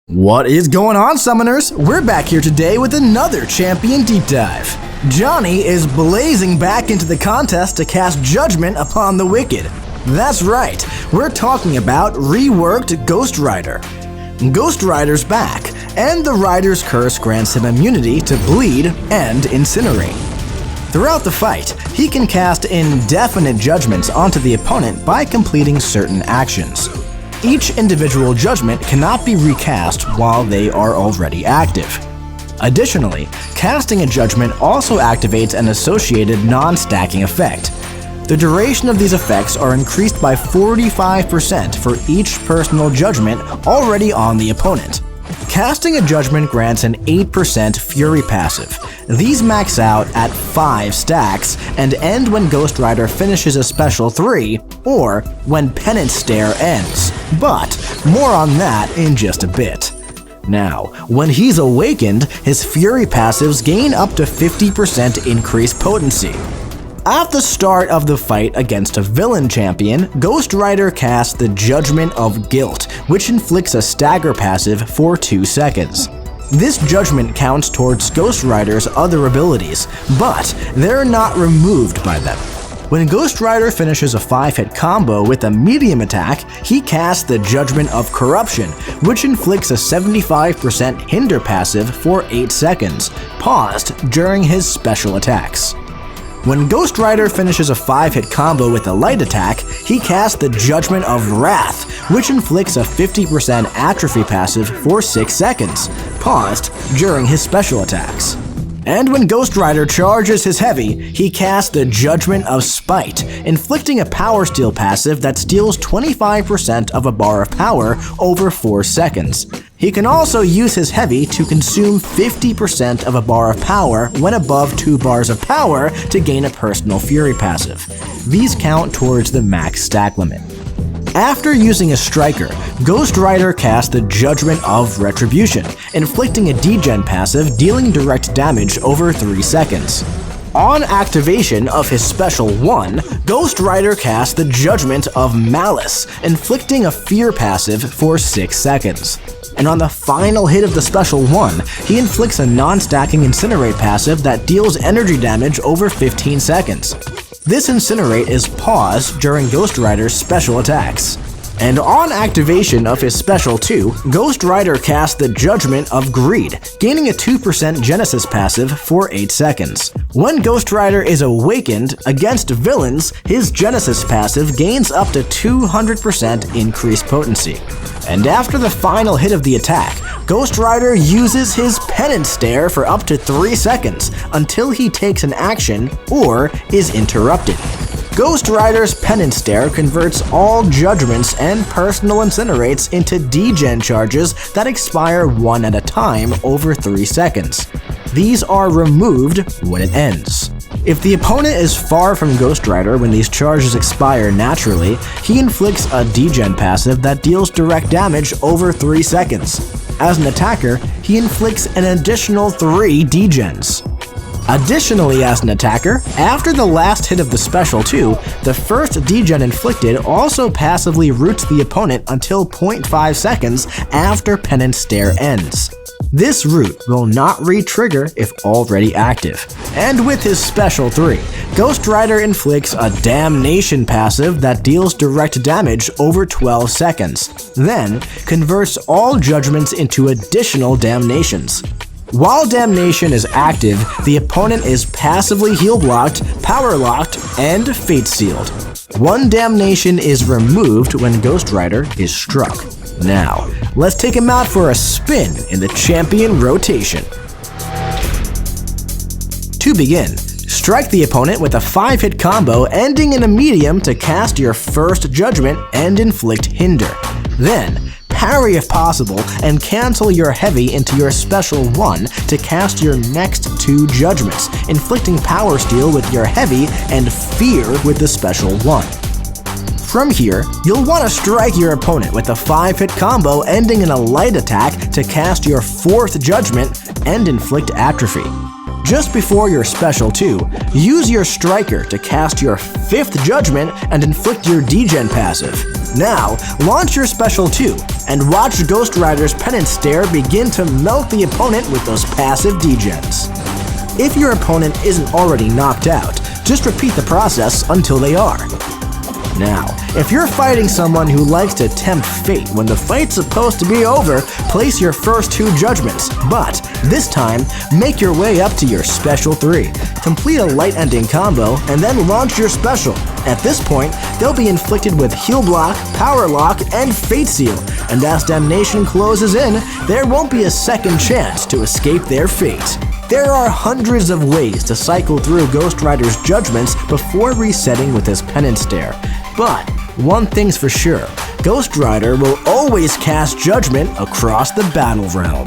What is going on, Summoners? We're back here today with another Champion Deep Dive. Johnny is blazing back into the contest to cast Judgment upon the wicked. That's right, we're talking about reworked Ghost Rider. Ghost Rider's back, and the Rider's Curse grants him immunity to bleed and incinerate. Throughout the fight, he can cast indefinite judgments onto the opponent by completing certain actions. Each individual judgment cannot be recast while they are already active. Additionally, casting a judgment also activates an associated non-stacking effect. The duration of these effects are increased by 45% for each personal judgment already on the opponent. Casting a judgment grants an 8% Fury passive. These max out at 5 stacks and end when Ghost Rider finishes a special 3 or when Penance Stare ends, but more on that in just a bit. Now, when he's awakened, his Fury passives gain up to 50% increased potency. At the start of the fight against a villain champion, Ghost Rider casts the Judgment of Guilt, which inflicts a stagger passive for 2 seconds. This judgment counts towards Ghost Rider's other abilities, but they're not removed by them. When Ghost Rider finishes a 5-hit combo with a medium attack, he casts the Judgment of Corruption, which inflicts a 75% hinder passive for 8 seconds, paused during his special attacks. When Ghost Rider finishes a 5-hit combo with a light attack, he casts the Judgment of Wrath, which inflicts a 50% atrophy passive for 6 seconds, paused during his special attacks. And when Ghost Rider charges his heavy, he casts the Judgment of Spite, inflicting a Power Steal passive that steals 25% of a bar of power over 4 seconds. He can also use his heavy to consume 50% of a bar of power when above 2 bars of power to gain a personal Fury passive. These count towards the max stack limit. After using a Striker, Ghost Rider casts the Judgment of Retribution, inflicting a degen passive dealing direct damage over 3 seconds. On activation of his Special 1, Ghost Rider casts the Judgment of Malice, inflicting a Fear passive for 6 seconds. And on the final hit of the Special 1, he inflicts a non-stacking Incinerate passive that deals energy damage over 15 seconds. This Incinerate is paused during Ghost Rider's special attacks. And on activation of his Special 2, Ghost Rider casts the Judgment of Greed, gaining a 2% Genesis passive for 8 seconds. When Ghost Rider is awakened against villains, his Genesis passive gains up to 200% increased potency. And after the final hit of the attack, Ghost Rider uses his Penance Stare for up to 3 seconds until he takes an action or is interrupted. Ghost Rider's Penance Stare converts all judgments and personal incinerates into degen charges that expire one at a time over 3 seconds. These are removed when it ends. If the opponent is far from Ghost Rider when these charges expire naturally, he inflicts a degen passive that deals direct damage over 3 seconds. As an attacker, he inflicts an additional 3 degens. Additionally, as an attacker, after the last hit of the Special 2, the first degen inflicted also passively roots the opponent until 0.5 seconds after Penance Stare ends. This root will not re-trigger if already active. And with his Special 3, Ghost Rider inflicts a Damnation passive that deals direct damage over 12 seconds, then converts all judgments into additional damnations. While Damnation is active, the opponent is passively heal blocked, power locked, and fate sealed. One Damnation is removed when Ghost Rider is struck. Now, let's take him out for a spin in the champion rotation. To begin, strike the opponent with a 5-hit combo ending in a medium to cast your first judgment and inflict hinder. Then, parry if possible and cancel your heavy into your Special 1 to cast your next 2 judgments, inflicting Power Steal with your heavy and Fear with the Special 1. From here, you'll want to strike your opponent with a 5-hit combo ending in a light attack to cast your 4th judgment and inflict atrophy. Just before your Special 2, use your Striker to cast your 5th judgment and inflict your degen passive. Now, launch your special 2, and watch Ghost Rider's Penance Stare begin to melt the opponent with those passive degens. If your opponent isn't already knocked out, just repeat the process until they are. Now, if you're fighting someone who likes to tempt fate when the fight's supposed to be over, place your first 2 judgments, but this time, make your way up to your special 3. Complete a light ending combo, and then launch your special. At this point, they'll be inflicted with Heal Block, Power Lock, and Fate Seal, and as Damnation closes in, there won't be a second chance to escape their fate. There are hundreds of ways to cycle through Ghost Rider's judgments before resetting with his Penance Stare. But one thing's for sure, Ghost Rider will always cast Judgment across the battle realm.